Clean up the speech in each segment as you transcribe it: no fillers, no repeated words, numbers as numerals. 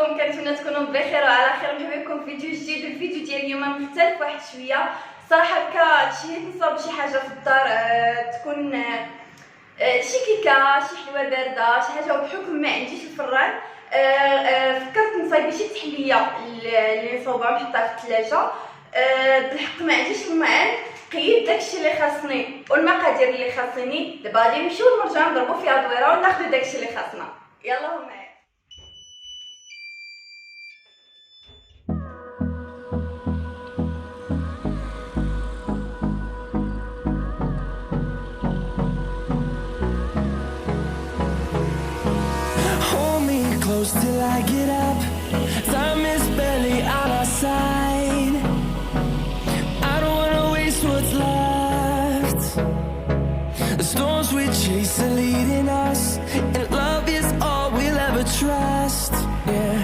عليكم؟ كنتمنى تكونوا بخير وعلى خير. مرحبا بكم في فيديو جديد. الفيديو ديال اليوم مختلف واحد شويه صراحه. هادشي نصاوب شي حاجه في الدار تكون شي كيكه، شي حلوه بارده، شي حاجه. وبحكم ما عنديش الفران فكرت نصايب شي تحليه اللي نصاوبها ونحطها في الثلاجه. بالحق ما عنديش الماعن، قيد داكشي اللي خاصني والمقادير اللي خاصني. دابا غادي نمشيو للمرجان نضربو فيها دويره وناخذ داكشي اللي خاصنا. يلا هو معايا. Till I get up, time is barely on our side. I don't wanna waste what's left. The storms we chase are leading us, and love is all we'll ever trust. Yeah,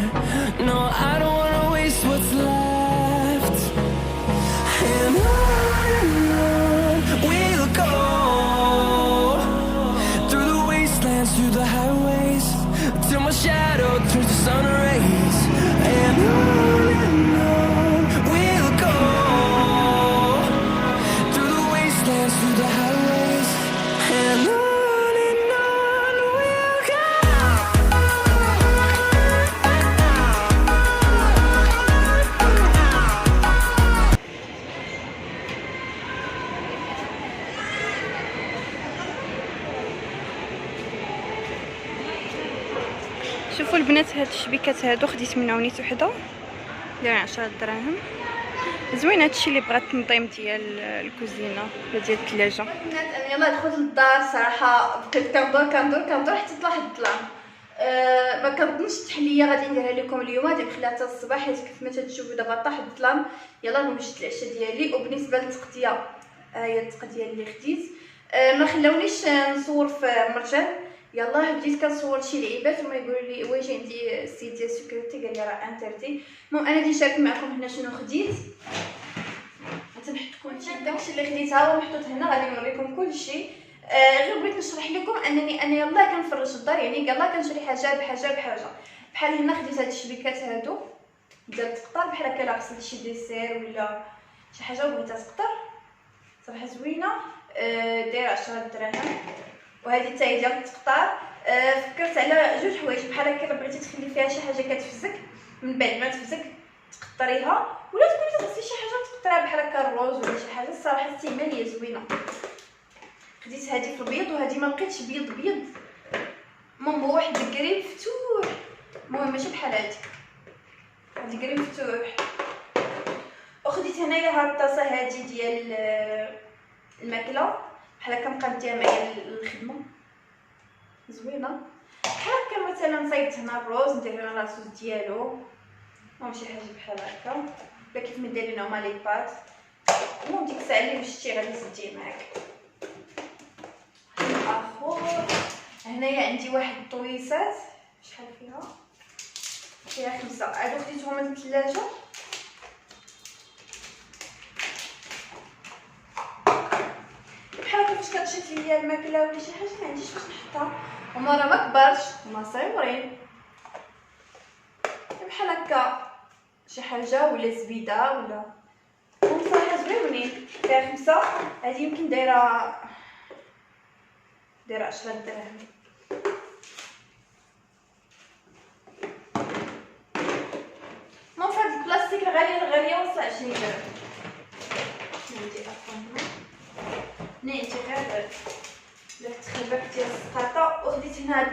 no, I don't wanna waste what's left. And on we'll go, through the wastelands, through the highways, till my shadow turns to sun rays. And on we'll go, through the wastelands, through the highways. And on we'll go. شوفوا البنات، هاد الشبيكات هادو خديت منهم نيت وحده دايرين 10 دراهم. زوين هادشي اللي بغات تنظيم ديال الكوزينه ولا ديال الثلاجه. البنات انا يلاه دخلت للدار صراحه، بقيت كندور حتى طلع الظلام. ما كنظنش التحليه غادي نديرها لكم اليوم، غادي نخليها حتى الصباح حيت كيف ما تشوفوا دابا طاح الظلام. يلاه نوجد العشاء ديالي. وبالنسبه للتقديه هي التقديه اللي خديت. ما خلاونيش نصور في مرجان. يلا بديت كنصور شي لعيبات وما يقولوا لي واش عندي السيت ديال السيكوريتي، قال لي راه انترتي. المهم انا غادي نشارك معكم هنا شنو خديت. غنحط لكم داكشي اللي خديتها ومحطوط هنا، غادي نوريكم كلشي. غير بغيت نشرح لكم انني انا يلا كنفرش الدار، يعني يلا كنشري حاجه بحاجه. بحال هنا خديت هاد الشبيكات هادو ديال التقطار، بحال هكا الا غسلت شي ديسير ولا شي حاجه وبغيتها تقطر صراحه زوينه. دايره 10 دراهم. وهذه حتى هي ديال التقطار. فكرت على جوج حوايج بحال هكا. الا بغيتي تخلي فيها شي حاجه كتفزك، من بعد ما تفزك تقطريها، ولا تكوني تغسلي شي حاجه تقطريها بحال هكا الروز ولا شي حاجه. الصراحه استعماليه زوينه. خديت هذه في البيض، وهذه ما بقيتش بيض. المهم هو واحد الكريم مفتوح. المهم ماشي بحال هذه كريم مفتوح. وخديت هنايا هاد الطاسه هذه ديال الماكله، بحال هكا مقاديها معايا للخدمه، زوينه. بحال هكا مثلا صايبت هنا الروز ندير هنا لاصوص ديالو، المهم شي حاجه بحال هكا ولا كيف ما دايرين هما لي بات. المهم ديك الساعه اللي مشيتي غادي تديه معاك. اخر هنايا عندي واحد الطويسات، شحال فيها 5. هادو خديتهم من الثلاجه. فاش كتشد ليا الماكله ولا شي حاجه ما عنديش فاش نحطها، هما راه ما كبارش، هما صغيورين بحال هكا شي حاجه ولا زبيده ولا. هما صراحه زوينين. فيها 5. هذه يمكن دايره 10 دراهم. المهم فهاد البلاستيك الغاليه وصل 20 درهم. عندي اصلا نيتي غير درت خباك ديال السقاطه. وخديت هنا هاد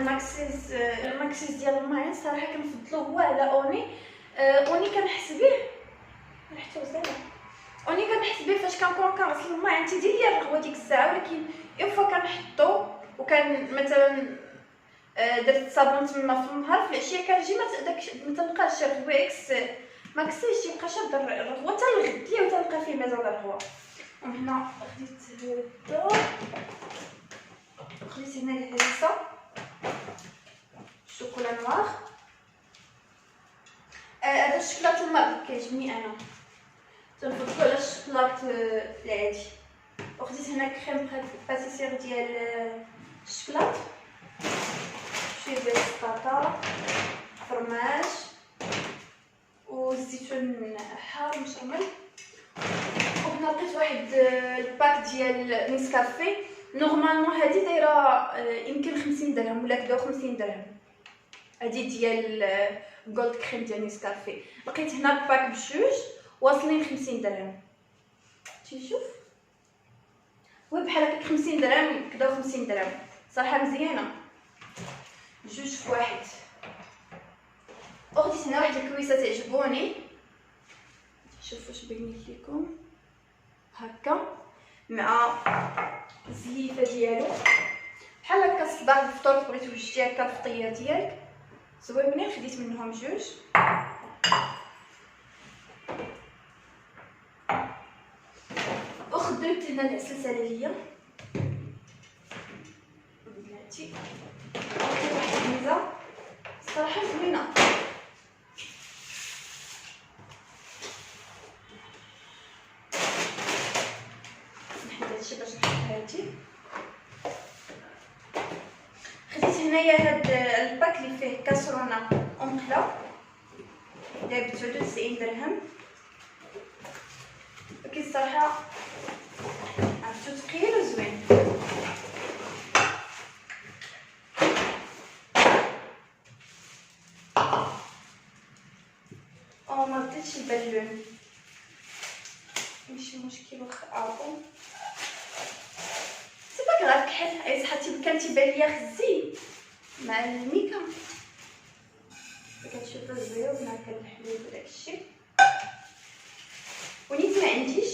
الماكسيس ديال الماعن. صراحه كنفضلو هو على اوني كنحس به ريحته زينه. اوني كنحس به فاش كنكون كنغسل الماعن تيدير ليا الرغوه ديك الساعه، ولكن اون فوا كنحطو وكان مثلا درت الصابون تما في النهار، في العشيه كنجي ما تنلقاش الرغوه. ماكسيس تيبقى شاد الرغوه حتى الغد ليا وتلقى فيه مازال الرغوه. وهنا خديت هذا، خديت هنا الهريسه الشوكولا نوار. هذا الشوكولاط المغربي كيعجبني انا، تنفضلو على الشوكولاط العادي. وخديت هنا كريم باتيسير ديال الشوكولاط، شويه ديال السطاطا، فرماج، ديال نيسكافي نورمالمون هذه دايره يمكن 50 درهم ولا كدا 50 درهم. هذه ديال جولد كريم ديال نيسكافي لقيت هنا الباك بجوج واصلين 50 درهم. تشوف هو بحال هكا 50 درهم كدا 50 درهم صراحه مزيانه جوج في واحد. وخديت هنا واحد الكويسه تعجبوني، شوفوا واش بينت لكم هكا مع الزليفه ديالو بحال هكا الصباح الفطور بغيتو توجدي هكا الفطيه ديالك زوينين. خديت منهم جوج. وخدمت هنا العسل سلاليه بلاتي واحد الميزه صراحه زوينه. نحط هادشي باش نحط هادي. خديت هنايا هاد الباك اللي فيه كاسرونه اونكلا داير ب 99 درهم. ولكن الصراحه عرفتو ثقيل وزوين. ما رديتش البالون ماشي مشكل واخا عارفو سيبا كغاف كحل اي صحتي كان تيبان ليا خزي مع الميكا. كتشوفوا الزيوت هكا الحليب وداكشي ونيت ما عنديش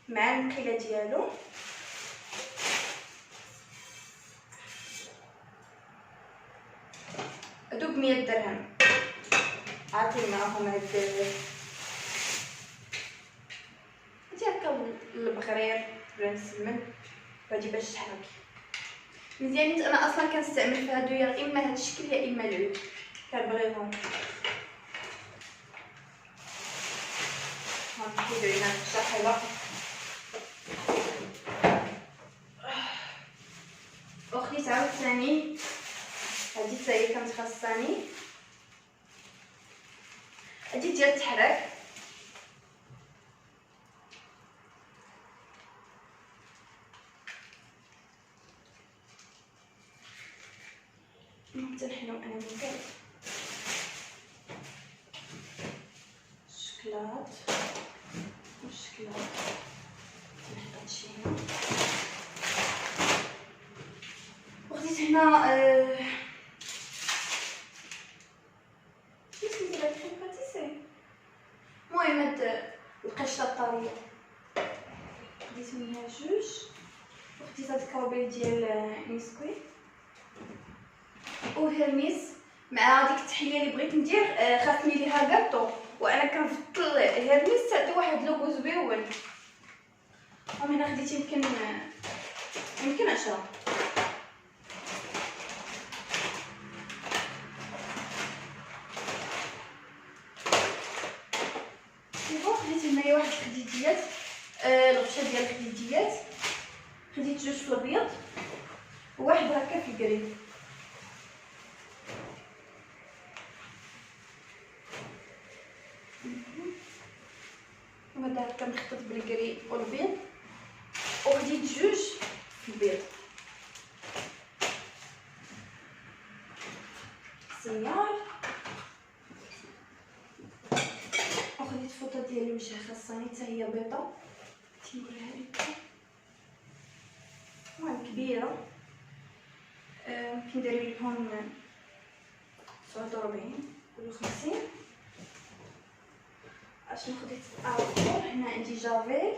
مع المقيله ديالو. هادو ب100 درهم. عاطي معاهم هاد هكا البغرير ولا السمن غادي باش تحركي مزيانين. انا اصلا كنستعمل في هادو يا اما هاد الشكل يا اما العود كنبغيهم. غنحيدو هنا الشاحله. وخديت عاوتاني هادي حتى هي كانت خاصاني، هادي ديال التحراك. تنحلو انا مزيان الشكلاط والشكلاط. نحط هادشي هنا. وخديت هنا المهم هاد القشطه الطريه خديت منها جوج. وخديت هاد الكاوبيل ديال نيسكوي وهرميس مع ديك التحليه اللي بغيت ندير. خاصني ليها كاطو وانا كنفضل هرميس تعطي واحد لوغو زويون. هنا خديت يمكن 10. خديت هنايا واحد الخديديات الغشا ديال الخديديات. خديت جوج في الابيض وواحد هكا في الكريم. وهذا هكا مخطط بالكري والبيض. وخديت جوج في البيض سيار. وخديت فوطه ديال الوجه خاصني حتى هي بيضه تنوريها لكم. المهم كبيره ممكن ديري لهم 49 ولا 50. اشنو خديت اخر هنا عندي جافيل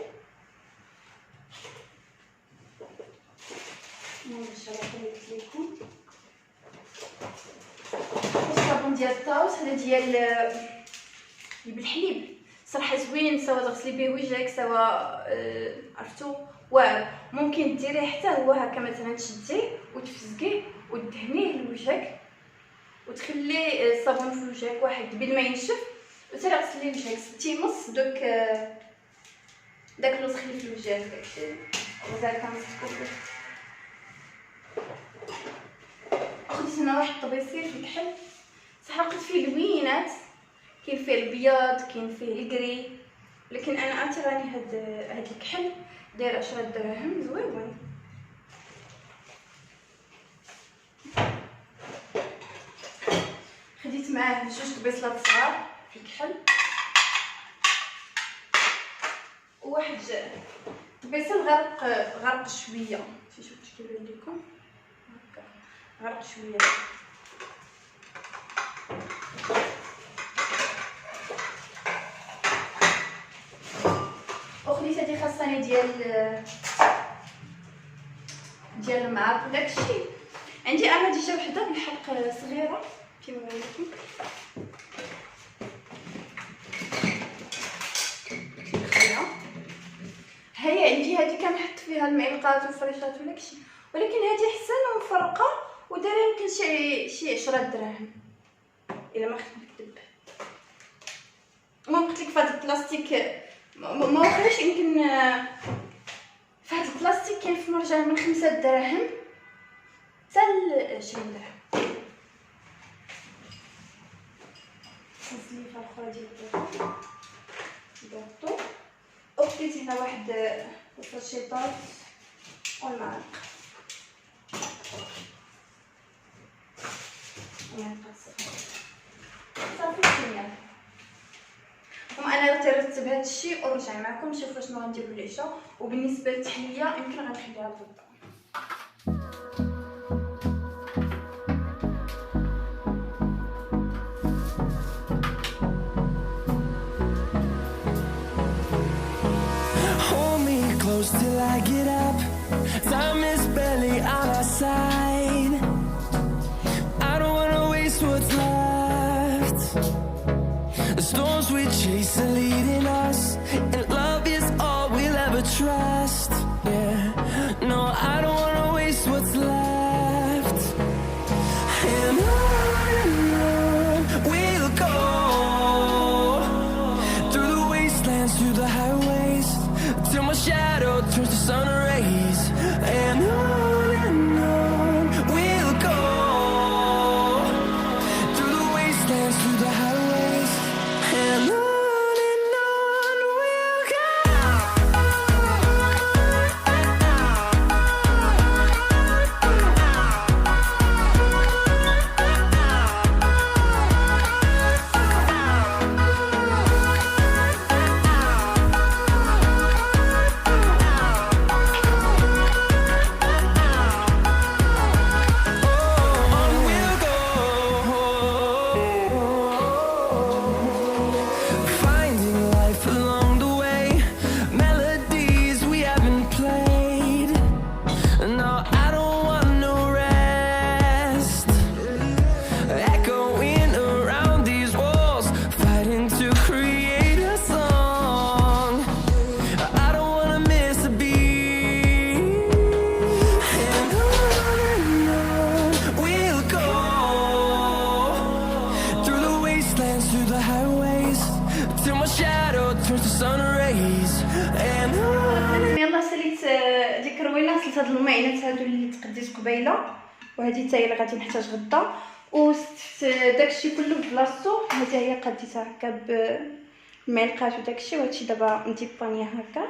باش نوريك لكم. الصابون ديال الطاوس هذا ديال اللي بالحليب صراحه زوين، سواء تغسلي به وجهك سواء عرفتو واعر. ممكن ديريه حتى هو هكا مثلا تشديه وتفزقيه ودهنيه لوجهك وتخلي الصابون في وجهك واحد بين ما ينشف وتري غسلي وجهك تيمص داك الوسخ اللي في وجهك. غزال كنصفو. خديت هنا واحد الطبيسير في الكحل صح لقيت فيه لوينات كاين فيه الابيض كاين فيه الكري، لكن انا عرفتي راني هاد الكحل دايره 10 دراهم زويون. خديت معاه 2 بيصلات صغار في الكحل، وواحد بيصل غرق شويه. شوفوا واش كيبان لكم هكا غرق شويه. وخديت هذه خاصني ديال المعاق وداكشي. عندي انا ديجا وحده بالحلق صغيره كيما قلت لكم. هي عندي هذه كنحط فيها المعلقات والفريشات وداكشي، ولكن هذه احسن ومفرقه ودايره يمكن شي 10 دراهم الا ما خفت نكذب. المهم قلت لك فهاد البلاستيك ما واخاش يمكن فهاد البلاستيك كاين في مرجان من 5 دراهم حتى ل 20 درهم. الزليفه الاخرى ديال الباطو، وخديت هنا واحد الفرشيطات والمعلقه صافي كمل. انا غنرتب هذا الشيء ونرجع معكم نشوفوا شنو غنديروا للعشاء. وبالنسبه للتحليه يمكن غنخليها لغدا. Hold me close till I get up. Time is barely on our side. I don't wanna waste what's left. The storms we chase are leading us, and love is all we'll ever trust. Yeah, no, I don't wanna waste what's left. And on we'll go, through the wastelands, through the highways, till my shadow turns to sun rays. And on we'll go, through the wastelands, through the highways, and on we'll go. Finding life along the way, melodies we haven't played. No, I don't want no rest. Echoing around these walls, fighting to create a song. I don't wanna miss a beat. And on we'll go, through the wastelands, through the highways, till my shadow turns to sun rays. And on. يلا ساليت ديك الروينه، سلت هاد المعينات هادو اللي تقديت قبيله، وهذه حتى هي اللي غادي نحتاج غدا، وستفت داكشي كله ببلاصتو. هذه هي قديتها هكا بالمعلقات وداكشي، وهادشي دابا نديبانيه هكا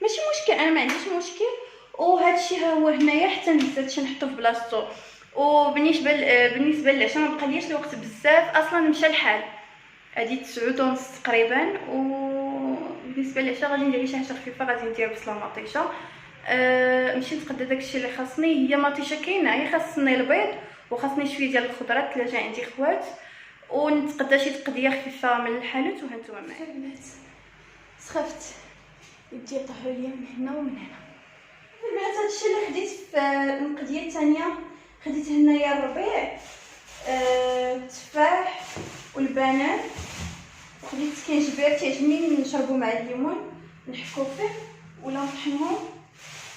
ماشي مشكل، انا ما عنديش مشكل. وهادشي ها هو هنايا حتى نزيد هادشي نحطو في بلاصتو. وبالنسبه للعشاء ما بقاليش الوقت بزاف، اصلا مشى الحال هادي 9:30 تقريبا. وبالنسبه للعشاء غادي ندير شي حاجه خفيفه، غادي ندير بصله مطيشه. مشيت نتقدى داكشي اللي خاصني. هي مطيشه كاينه، هي خاصني البيض وخاصني شويه ديال الخضرات، ثلاثه عندي خوات، ونتقدى شي تقديه خفيفه من الحانوت. وهانتوما معايا البنات، سخفت يدي طاحوا ليا من هنا ومن هنا. البنات هادشي اللي خديت في المقديه الثانيه، خديت هنايا الربيع، التفاح والبنان، وخديت كنجبير تيعجبني نشربو مع الليمون نحكو فيه ولا نطحنهم،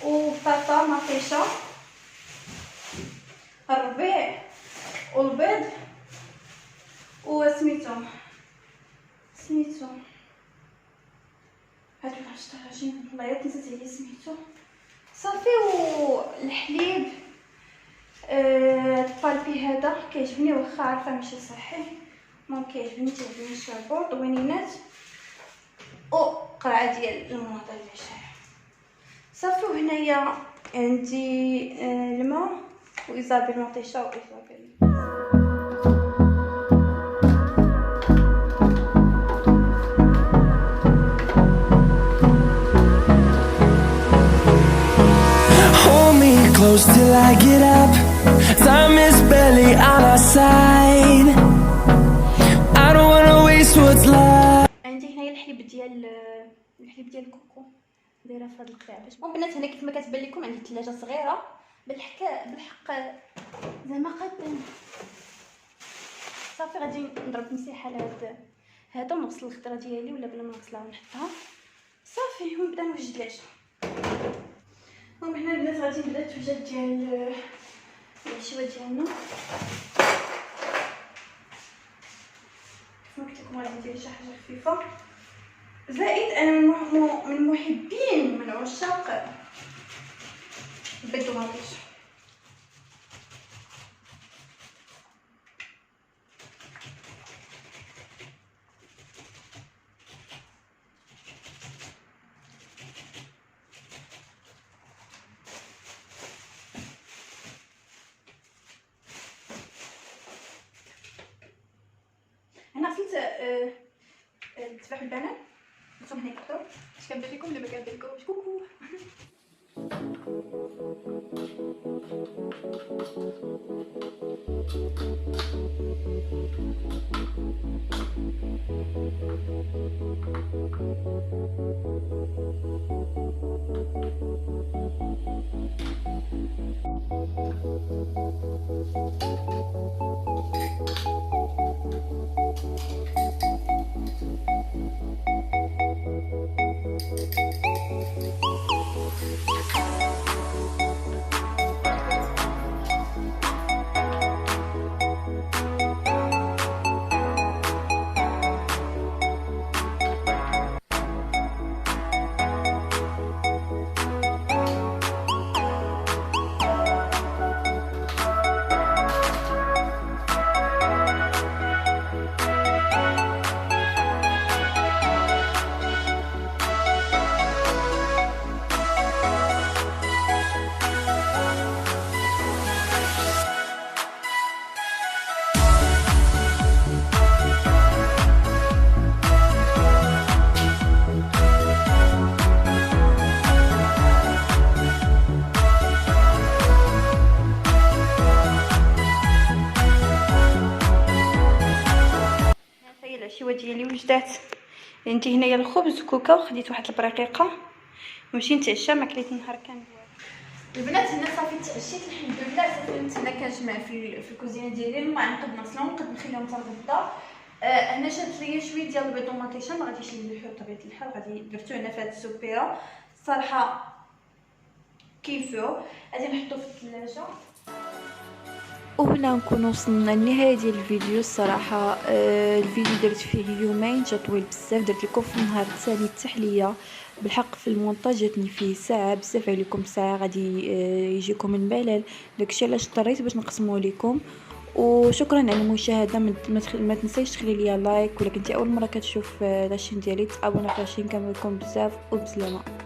وبطاطا مطيشه، الربيع والبيض وسميتو هادو العشطاجين، والله يا نسيت عليه سميتو صافي. والحليب الطالبي هذا كيعجبني، واخا عارفه ماشي صحي، المهم كيعجبني الشامبو طوينينات وقرعه ديال المنظر ديال الشعر صافي. وهنايا عندي الماء وايزابيل مطيشه وايزابيل. Close till I get up. Time is barely on our side. I don't wanna waste what's left. عندي هنايا الحليب ديال الكوكو دايره في هذا القطع باش البنات. هنا كيف ما كتبان لكم عندي ثلاجه صغيره بالحق زعما قد صافي. غادي نضرب مسيحه لهاد هذا ونغسل الخضره ديالي ولا بلا ما نغسلها ونحطها صافي ونبدا نوجد العشاء. هنا البنات غادي نبدا التوجد ديال العشوه ديالنا. كما قلت لكم غادي ندير شي حاجه خفيفه زائد انا من محبين من عشاق البيض والمطيش. انا غسلت التفاح والبنان نصوم هنا كثر اش كنبان لكم ولا ما كنبان لكمش. كوكو العشوه ديالي وجدات. عندي هنايا الخبز كوكا خديت واحد البرقيقه ونمشي نتعشى. ما كليت النهار كامل البنات. هنا صافي تعشيت الحمد لله. صافي نتسنى كنجمع في الكوزينه ديالي الماء نقد نغسلهم نقد نخليهم حتى الغدا. هنا شدت ليا شويه ديال البيض ومطيشه ما غاديش نملحو بطبيعه الحال غادي درتو هنا في هاد السوبيره الصراحه كيفو. غادي نحطو في الثلاجه. وهنا نكون وصلنا لنهايه ديال الفيديو. الصراحه الفيديو درت فيه يومين جا طويل بزاف. درت لكم في النهار الثاني التحليه بالحق في المونتاج جاتني فيه ساعه بزاف عليكم. ساعه غادي يجيكم الملل داكشي علاش اضطريت باش نقسمو لكم. وشكرا على المشاهده. ما تنسيش تخلي لي لايك ولا كنتي اول مره كتشوف لاشين ديالي تابونا في لاشين. كنبغيكم بزاف وبسلامه.